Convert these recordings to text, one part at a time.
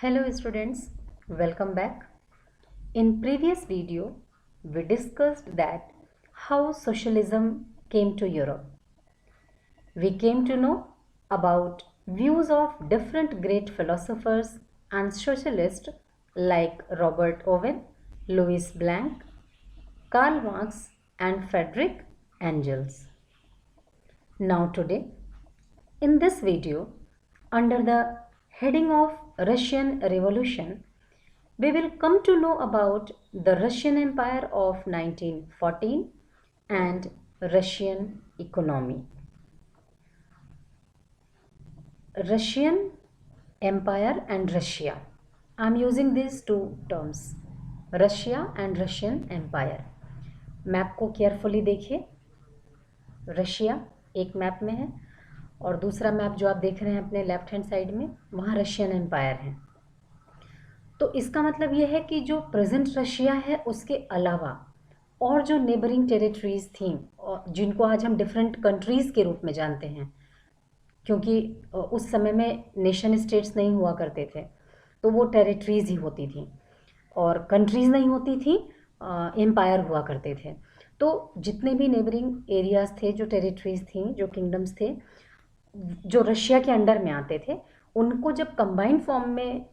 Hello students, welcome back. In previous video, we discussed that how socialism came to Europe. We came to know about views of different great philosophers and socialists like Robert Owen, Louis Blanc, Karl Marx and Friedrich Engels. Now today, in this video, under the heading of Russian Revolution, we will come to know about the Russian Empire of 1914 and Russian economy. Russian Empire and Russia. I am using these two terms, Russia and Russian Empire. Map को carefully देखिए. Russia एक map में है और दूसरा map जो आप देख रहे हैं अपने लेफ्ट हैंड साइड में, वहाँ रशियन एम्पायर है. तो इसका मतलब ये है कि जो प्रेजेंट रशिया है उसके अलावा और जो नेबरिंग टेरिटरीज थी, जिनको आज हम डिफरेंट कंट्रीज़ के रूप में जानते हैं, क्योंकि उस समय में नेशन स्टेट्स नहीं हुआ करते थे, तो वो टेरिटरीज ही होती थी और कंट्रीज़ नहीं होती थी, एम्पायर हुआ करते थे. तो जितने भी नेबरिंग एरियाज़ थे, जो टेरिटरीज थी, जो किंगडम्स थे, जो रशिया के अंडर में आते थे, उनको जब कंबाइंड फॉर्म में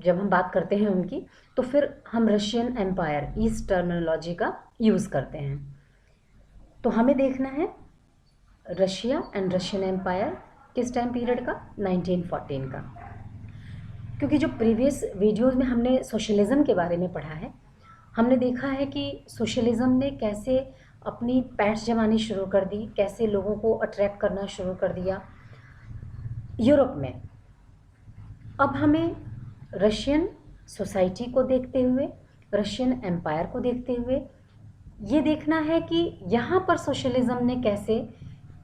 जब हम बात करते हैं उनकी, तो फिर हम रशियन एम्पायर इस टर्मिनोलॉजी का यूज़ करते हैं. तो हमें देखना है रशिया एंड रशियन एम्पायर किस टाइम पीरियड का, 1914 का. क्योंकि जो प्रीवियस वीडियोस में हमने सोशलिज़म के बारे में पढ़ा है, हमने देखा है कि सोशलिज़म ने कैसे अपनी पैठ जमानी शुरू कर दी, कैसे लोगों को अट्रैक्ट करना शुरू कर दिया यूरोप में. अब हमें रशियन सोसाइटी को देखते हुए, रशियन एम्पायर को देखते हुए ये देखना है कि यहाँ पर सोशलिज़म ने कैसे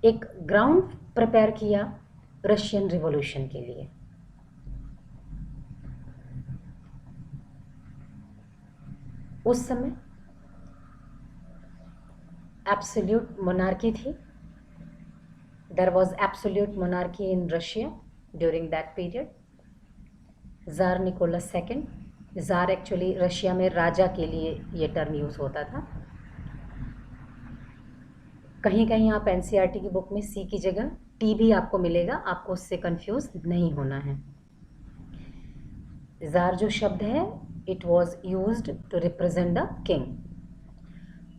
एक ग्राउंड प्रिपेयर किया रशियन रिवॉल्यूशन के लिए. उस समय एब्सोल्यूट मोनार्की थी. There was absolute monarchy in Russia during that period. Tsar Nicholas second, tsar actually Russia में राजा के लिए ये टर्म यूज़ होता था. कहीं कहीं आप एनसीईआरटी की बुक में सी की जगह टी भी आपको मिलेगा, आपको उससे कंफ्यूज नहीं होना है. ज़ार जो शब्द है, it was used to represent the king.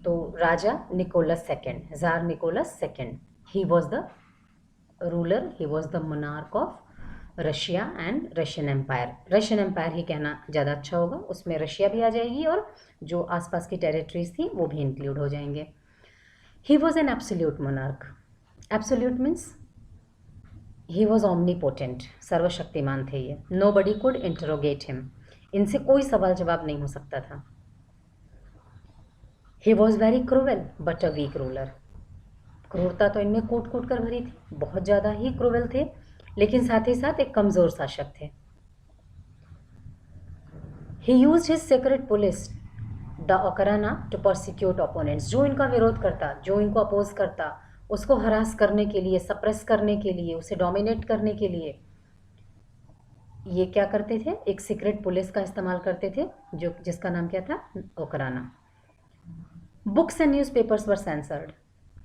तो राजा Nicholas second, tsar Nicholas second, he was the ruler, he was the monarch of Russia and Russian empire. Russian empire ही कहना ज़्यादा अच्छा होगा, उसमें रशिया भी आ जाएगी और जो आसपास की टेरिटरीज थी वो भी इंक्लूड हो जाएंगे. He was an absolute monarch. Absolute means he was omnipotent. सर्वशक्तिमान थे ये. Nobody could interrogate him. इनसे कोई सवाल जवाब नहीं हो सकता था. He was very cruel but a weak ruler. क्रूरता तो इनमें कूट कूट कर भरी थी, बहुत ज़्यादा ही क्रूवल थे, लेकिन साथ ही साथ एक कमज़ोर शासक थे. He used his secret police the Okhrana to persecute opponents. जो इनका विरोध करता, जो इनको अपोज करता, उसको हरास करने के लिए, सप्रेस करने के लिए, उसे डोमिनेट करने के लिए ये क्या करते थे, एक सीक्रेट पुलिस का इस्तेमाल करते थे, जो जिसका नाम क्या था, Okhrana. Books and newspapers were censored.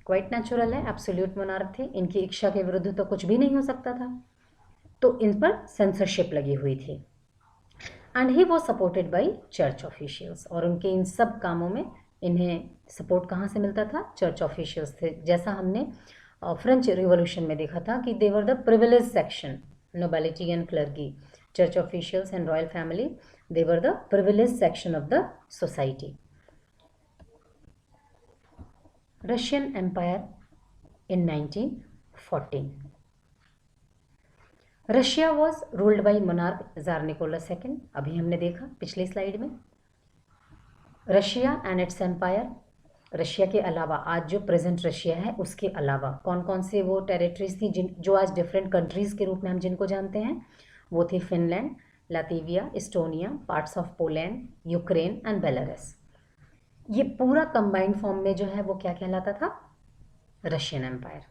Quite natural है, एब्सोल्यूट मोनार्क थे, इनकी इच्छा के विरुद्ध तो कुछ भी नहीं हो सकता था, तो इन पर सेंसरशिप लगी हुई थी. And he was supported by church officials. और उनके इन सब कामों में इन्हें सपोर्ट कहाँ से मिलता था, चर्च ऑफिशियल्स थे. जैसा हमने फ्रेंच रिवॉल्यूशन में देखा था कि they were the privilege section, nobility and clergy, church officials and royal family, they were the privilege section of the society. Russian empire in 1914. Russia was ruled by monarch tsar Nicholas second. अभी हमने देखा पिछली slide में. Russia and its empire, Russia के अलावा आज जो present Russia है उसके अलावा कौन कौन से वो टेरिटरीज थी जो आज डिफरेंट कंट्रीज़ के रूप में हम जिनको जानते हैं, वो थी Finland, Latvia, Estonia, parts of Poland, Ukraine and Belarus. ये पूरा कंबाइंड फॉर्म में जो है वो क्या कहलाता था, रशियन एम्पायर.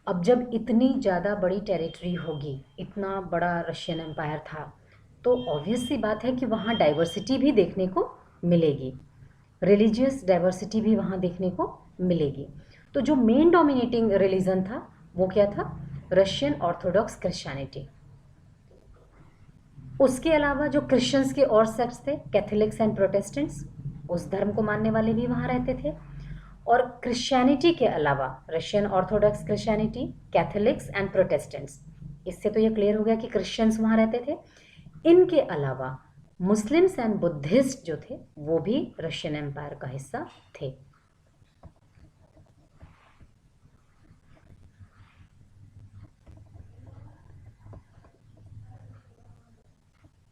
अब जब इतनी ज़्यादा बड़ी टेरिटरी होगी, इतना बड़ा रशियन एम्पायर था, तो ऑब्वियस सी बात है कि वहाँ डाइवर्सिटी भी देखने को मिलेगी, रिलीजियस डाइवर्सिटी भी वहाँ देखने को मिलेगी। तो जो मेन डोमिनेटिंग रिलीजन था वो क्या था? Russian Orthodox Christianity. उसके अलावा जो क्रिश्चियंस के और सेक्ट्स थे, कैथोलिक्स एंड प्रोटेस्टेंट्स, उस धर्म को मानने वाले भी वहाँ रहते थे। और क्रिश्चियनिटी के अलावा Russian Orthodox Christianity, Catholics and Protestants, इससे तो ये क्लियर हो गया कि क्रिश्चियंस वहाँ रहते थे। इनके अलावा मुस्लिम्स एंड बुद्धिस्ट जो थे वो भी रशियन एम्पायर का हिस्सा थे।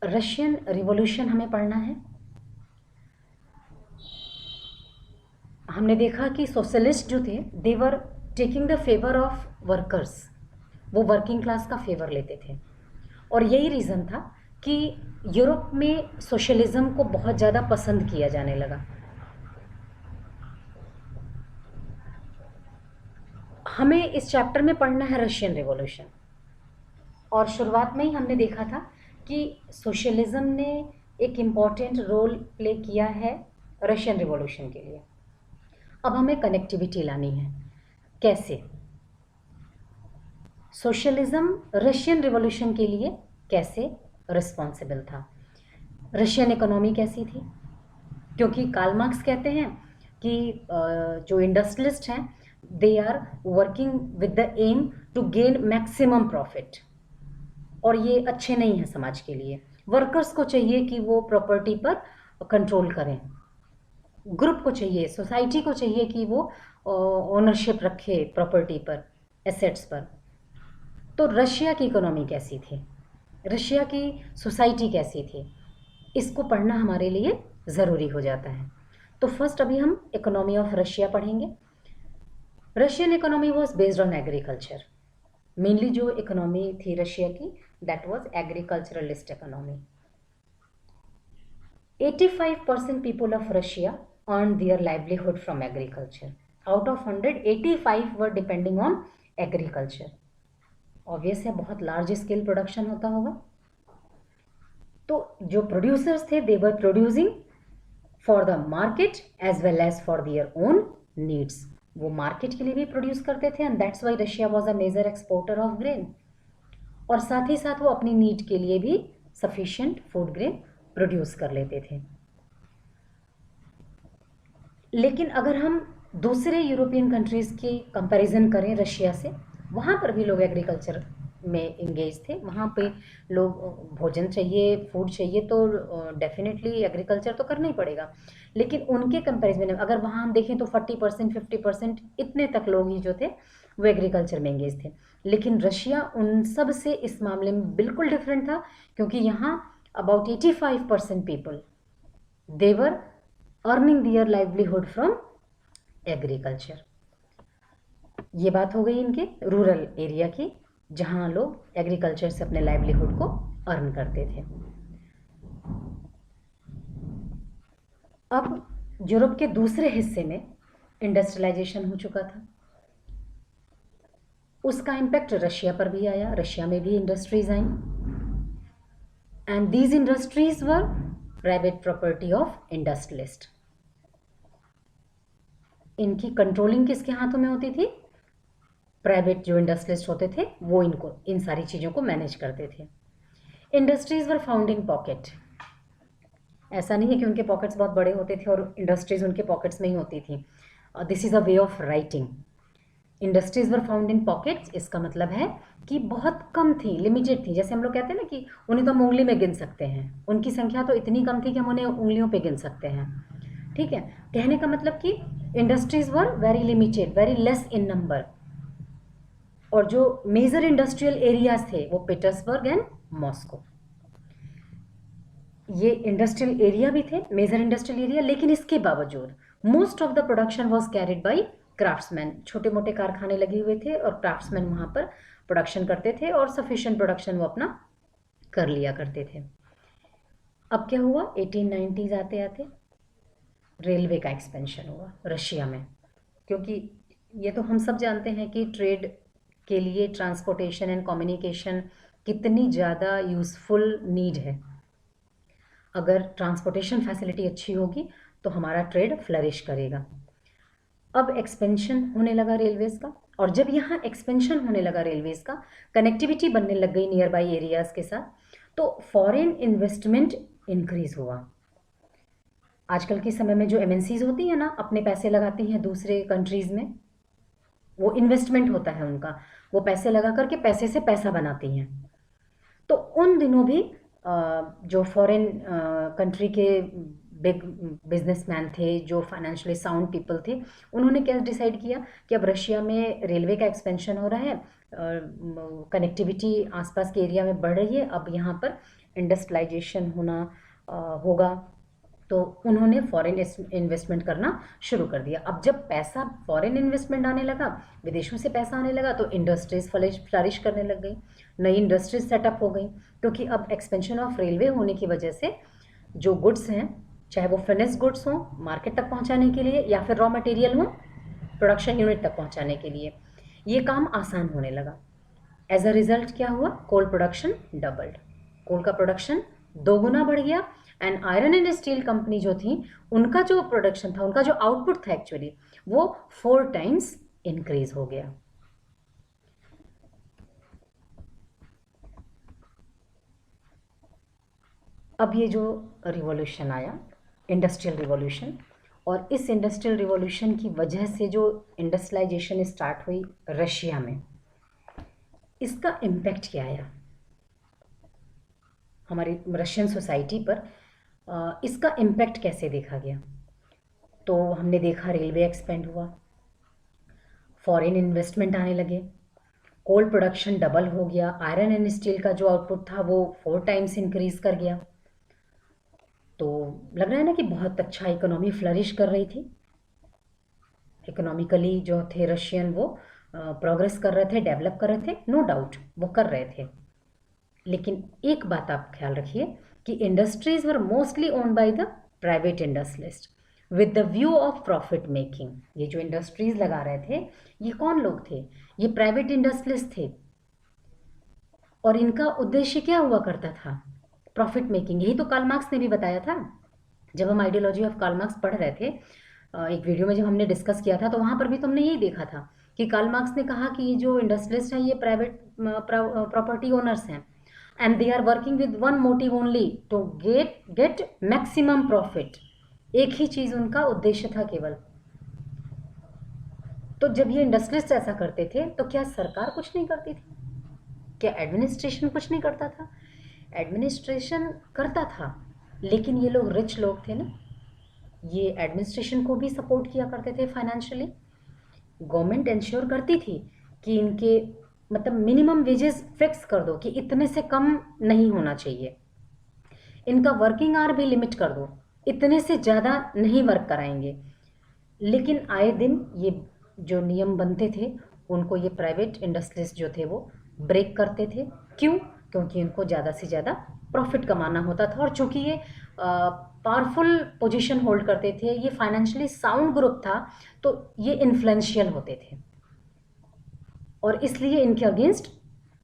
रशियन रिवॉल्यूशन हमें पढ़ना है। हमने देखा कि सोशलिस्ट जो थे they were taking the favour of workers, वो वर्किंग क्लास का फेवर लेते थे। और यही रीज़न था कि यूरोप में सोशलिज्म को बहुत ज़्यादा पसंद किया जाने लगा। हमें इस चैप्टर में पढ़ना है रशियन रिवॉल्यूशन, और शुरुआत में ही हमने देखा था कि सोशलिज्म ने एक इम्पॉर्टेंट रोल प्ले किया है रशियन रिवॉल्यूशन के लिए। अब हमें कनेक्टिविटी लानी है। कैसे? सोशलिज्म रशियन रिवॉल्यूशन के लिए कैसे रिस्पॉन्सिबल था? रशियन इकोनॉमी कैसी थी? क्योंकि कार्ल मार्क्स कहते हैं कि जो इंडस्ट्रियलिस्ट हैं they are working with the aim to gain maximum profit, और ये अच्छे नहीं है समाज के लिए। वर्कर्स को चाहिए कि वो प्रॉपर्टी पर कंट्रोल करें, ग्रुप को चाहिए, सोसाइटी को चाहिए कि वो ओनरशिप रखे प्रॉपर्टी पर, एसेट्स पर। तो रशिया की इकोनॉमी कैसी थी, रशिया की सोसाइटी कैसी थी, इसको पढ़ना हमारे लिए ज़रूरी हो जाता है। तो फर्स्ट अभी हम इकोनॉमी ऑफ रशिया पढ़ेंगे। Russian economy was based on agriculture. Mainly जो इकोनॉमी थी रशिया की that was agriculturalist economy. 85% people of Russia earned their livelihood from agriculture. Out of 100, 85 were depending on agriculture. Obvious है, बहुत large scale production होता होगा। तो जो producers थे they were producing for the market as well as for their own needs. वो market के लिए भी प्रोड्यूस करते थे, and that's why Russia was a major exporter of grain. और साथ ही साथ वो अपनी नीड के लिए भी सफिशिएंट फूड ग्रेन प्रोड्यूस कर लेते थे। लेकिन अगर हम दूसरे यूरोपियन कंट्रीज़ की कंपैरिजन करें रशिया से, वहाँ पर भी लोग एग्रीकल्चर में इंगेज थे। वहाँ पे लोग भोजन चाहिए, फूड चाहिए, तो डेफिनेटली एग्रीकल्चर तो करना ही पड़ेगा। लेकिन उनके कंपैरिजन में अगर वहाँ हम देखें तो 40% 50% इतने तक लोग ही जो थे वो एग्रीकल्चर में इंगेज थे। लेकिन रशिया उन सब से इस मामले में बिल्कुल डिफरेंट था, क्योंकि यहाँ about 85% people they were earning their livelihood from agriculture. ये बात हो गई इनके रूरल एरिया की, जहाँ लोग एग्रीकल्चर से अपने लाइवलीहुड को अर्न करते थे। अब यूरोप के दूसरे हिस्से में इंडस्ट्रियलाइजेशन हो चुका था, उसका इम्पैक्ट रशिया पर भी आया। रशिया में भी industries I, and these industries were private property of industrialist. इनकी कंट्रोलिंग किसके हाथों में होती थी? प्राइवेट जो इंडस्ट्रियलिस्ट होते थे वो इनको इन सारी चीज़ों को मैनेज करते थे। Industries were found in pocket. ऐसा नहीं है कि उनके पॉकेट्स बहुत बड़े होते थे और इंडस्ट्रीज उनके पॉकेट्स में ही होती थी। This is a way of writing. Industries were found in pockets, इसका मतलब है कि बहुत कम थी, लिमिटेड थी। जैसे हम लोग कहते हैं ना कि उन्हें तो हम उंगली में गिन सकते हैं, उनकी संख्या तो इतनी कम थी कि हम उन्हें उंगलियों पे गिन सकते हैं। ठीक है, कहने का मतलब कि industries were very limited, very less in number. और जो मेजर इंडस्ट्रियल एरियाज थे वो पीटर्सबर्ग एंड मॉस्को, ये इंडस्ट्रियल एरिया भी थे, मेजर इंडस्ट्रियल एरिया। लेकिन इसके बावजूद most of the production was carried by craftsman. छोटे मोटे कारखाने लगे हुए थे और क्राफ्ट्समैन वहाँ पर प्रोडक्शन करते थे और सफिशिएंट प्रोडक्शन वो अपना कर लिया करते थे। अब क्या हुआ? 1890s आते आते रेलवे का एक्सपेंशन हुआ रशिया में, क्योंकि ये तो हम सब जानते हैं कि ट्रेड के लिए ट्रांसपोर्टेशन एंड कम्युनिकेशन कितनी ज़्यादा यूज़फुल नीड है। अगर ट्रांसपोर्टेशन फैसिलिटी अच्छी होगी तो हमारा ट्रेड फ्लरिश करेगा। अब एक्सपेंशन होने लगा रेलवेज़ का, और जब यहाँ एक्सपेंशन होने लगा रेलवेज़ का, कनेक्टिविटी बनने लग गई नियर बाई एरियाज़ के साथ, तो फॉरेन इन्वेस्टमेंट इंक्रीज़ हुआ। आजकल के समय में जो एमएनसीज होती हैं ना, अपने पैसे लगाती हैं दूसरे कंट्रीज़ में, वो इन्वेस्टमेंट होता है उनका, वो पैसे लगा करके पैसे से पैसा बनाती हैं। तो उन दिनों भी जो फॉरेन कंट्री के बिग बिजनेसमैन थे, जो फाइनेंशियली साउंड पीपल थे, उन्होंने क्या डिसाइड किया कि अब रशिया में रेलवे का एक्सपेंशन हो रहा है, कनेक्टिविटी आसपास के एरिया में बढ़ रही है, अब यहाँ पर इंडस्ट्रियलाइजेशन होना होगा, तो उन्होंने फॉरेन इन्वेस्टमेंट करना शुरू कर दिया। अब जब पैसा फॉरेन इन्वेस्टमेंट आने लगा, विदेशों से पैसा आने लगा, तो इंडस्ट्रीज फ्लरिश करने लग गई, नई इंडस्ट्रीज सेटअप हो गई, क्योंकि अब एक्सपेंशन ऑफ रेलवे होने की वजह से जो गुड्स हैं, चाहे वो फिनिश गुड्स हों मार्केट तक पहुंचाने के लिए, या फिर रॉ मटेरियल हो प्रोडक्शन यूनिट तक पहुंचाने के लिए, ये काम आसान होने लगा। एज अ रिजल्ट क्या हुआ? कोल प्रोडक्शन डबल्ड, कोल का प्रोडक्शन दोगुना बढ़ गया, and iron and steel company जो थी, उनका जो प्रोडक्शन था, उनका जो आउटपुट था एक्चुअली, वो 4 टाइम्स इंक्रीज हो गया। अब ये जो रिवॉल्यूशन आया, इंडस्ट्रियल रिवॉल्यूशन, और इस इंडस्ट्रियल रिवॉल्यूशन की वजह से जो इंडस्ट्रियलाइजेशन स्टार्ट हुई रशिया में, इसका इम्पैक्ट क्या आया हमारी रशियन सोसाइटी पर, इसका इम्पैक्ट कैसे देखा गया? तो हमने देखा रेलवे एक्सपेंड हुआ, फॉरेन इन्वेस्टमेंट आने लगे, कोल प्रोडक्शन डबल हो गया, आयरन एंड स्टील का जो आउटपुट था वो 4 टाइम्स इंक्रीज कर गया। तो लग रहा है ना कि बहुत अच्छा इकोनॉमी फ्लरिश कर रही थी। इकोनॉमिकली जो थे रशियन, वो प्रोग्रेस कर रहे थे, डेवलप कर रहे थे, नो डाउट वो कर रहे थे। लेकिन एक बात आप ख्याल रखिए कि industries were mostly owned by the private industrialist with the view of profit making. ये जो इंडस्ट्रीज लगा रहे थे, ये कौन लोग थे? ये प्राइवेट इंडस्ट्रियलिस्ट थे, और इनका उद्देश्य क्या हुआ करता था? Profit making. यही तो कार्ल मार्क्स ने भी बताया था। जब हम आइडियोलॉजी ऑफ कार्ल मार्क्स पढ़ रहे थे, एक वीडियो में जब हमने डिस्कस किया था, तो वहाँ पर भी तुमने यही देखा था कि कार्ल मार्क्स ने कहा कि ये जो इंडस्ट्रियलिस्ट हैं, ये प्राइवेट प्रॉपर्टी ओनर्स हैं, and they are working with one motive only, to get maximum profit. एक ही चीज़ उनका उद्देश्य था केवल। तो जब ये इंडस्ट्रियलिस्ट ऐसा करते थे, तो क्या सरकार कुछ नहीं करती थी? क्या एडमिनिस्ट्रेशन कुछ नहीं करता था? एडमिनिस्ट्रेशन करता था, लेकिन ये लोग रिच लोग थे ना, ये एडमिनिस्ट्रेशन को भी सपोर्ट किया करते थे फाइनेंशियली। गवर्नमेंट इंश्योर करती थी कि इनके मतलब मिनिमम वेजेस फिक्स कर दो कि इतने से कम नहीं होना चाहिए, इनका वर्किंग आवर भी लिमिट कर दो, इतने से ज़्यादा नहीं वर्क कराएंगे। लेकिन आए दिन ये जो नियम बनते थे, उनको ये प्राइवेट इंडस्ट्रीज जो थे वो ब्रेक करते थे। क्यों? क्योंकि इनको ज़्यादा से ज़्यादा प्रॉफिट कमाना होता था, और चूंकि ये पावरफुल पोजीशन होल्ड करते थे, ये फाइनेंशियली साउंड ग्रुप था, तो ये इन्फ्लुएंशियल होते थे, और इसलिए इनके अगेंस्ट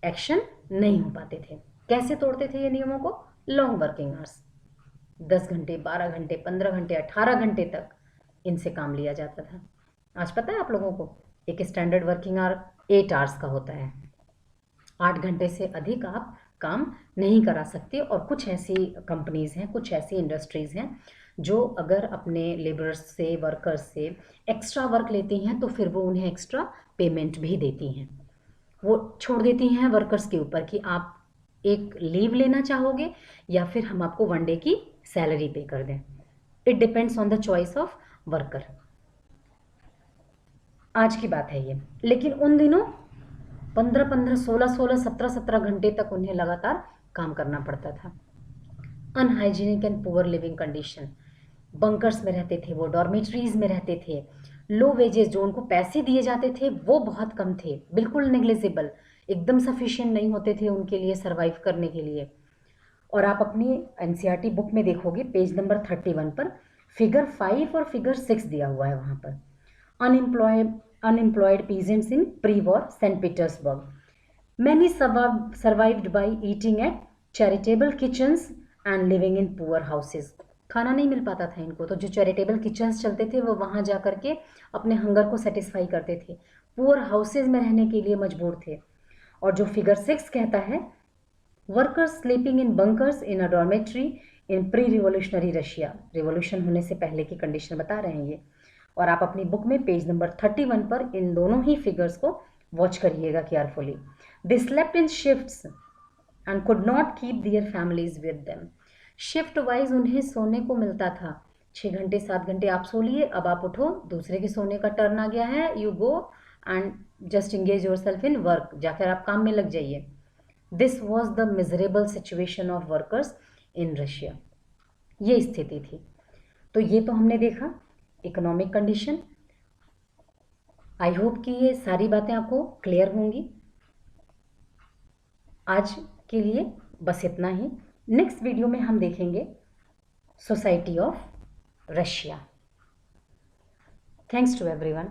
एक्शन नहीं हो पाते थे। कैसे तोड़ते थे ये नियमों को? लॉन्ग वर्किंग आवर्स, 10 घंटे, 12 घंटे, 15 घंटे, 18 घंटे तक इनसे काम लिया जाता था। आज पता है आप लोगों को, एक स्टैंडर्ड वर्किंग आवर 8 आवर्स का होता है। 8 घंटे से अधिक आप काम नहीं करा सकते। और कुछ ऐसी कंपनीज़ हैं, कुछ ऐसी इंडस्ट्रीज़ हैं जो अगर अपने लेबरर्स से, वर्कर्स से एक्स्ट्रा वर्क लेती हैं, तो फिर वो उन्हें एक्स्ट्रा पेमेंट भी देती हैं। वो छोड़ देती हैं वर्कर्स के ऊपर कि आप एक लीव लेना चाहोगे या फिर हम आपको 1 डे की सैलरी पे कर दें। It depends on the choice of worker. आज की बात है ये। लेकिन उन दिनों 15-15, 16-16, 17-17 घंटे तक उन्हें लगातार काम करना पड़ता था। Unhygienic and poor leaving condition, bunkers में रहते थे वो, डॉर्मेटरीज में रहते थे, लो वेजेस, जो उनको पैसे दिए जाते थे वो बहुत कम थे, बिल्कुल नेग्लिजिबल, एकदम सफिशिएंट नहीं होते थे उनके लिए सर्वाइव करने के लिए। और आप अपनी एनसीईआरटी बुक में देखोगे पेज नंबर 31 पर फिगर 5 और फिगर 6 दिया हुआ है। वहाँ पर unemployed peasants in pre-war St. Petersburg. Many survived by eating at charitable kitchens and living in poor houses. खाना नहीं मिल पाता था इनको, तो जो चैरिटेबल किचन्स चलते थे वो वहाँ जा कर के अपने हंगर को सेटिस्फाई करते थे, पुअर हाउसेज में रहने के लिए मजबूर थे. और जो फिगर 6 कहता है, workers sleeping in bunkers in a dormitory in pre revolutionary Russia. Revolution होने से पहले की कंडीशन बता रहे हैं ये. और आप अपनी बुक में पेज नंबर 31 पर इन दोनों ही फिगर्स को वॉच करिएगा carefully. They slept in shifts and could not keep their families with them. Shift wise उन्हें सोने को मिलता था. 6 घंटे 7 घंटे आप सो लिए, अब आप उठो, दूसरे के सोने का टर्न आ गया है, you go and just engage your self in work, जाकर आप काम में लग जाइए. This was the miserable situation of workers in Russia. ये स्थिति थी. तो ये तो हमने देखा इकोनॉमिक कंडीशन. आई होप कि ये सारी बातें आपको क्लियर होंगी. आज के लिए बस इतना ही. नेक्स्ट वीडियो में हम देखेंगे society of Russia. Thanks to everyone.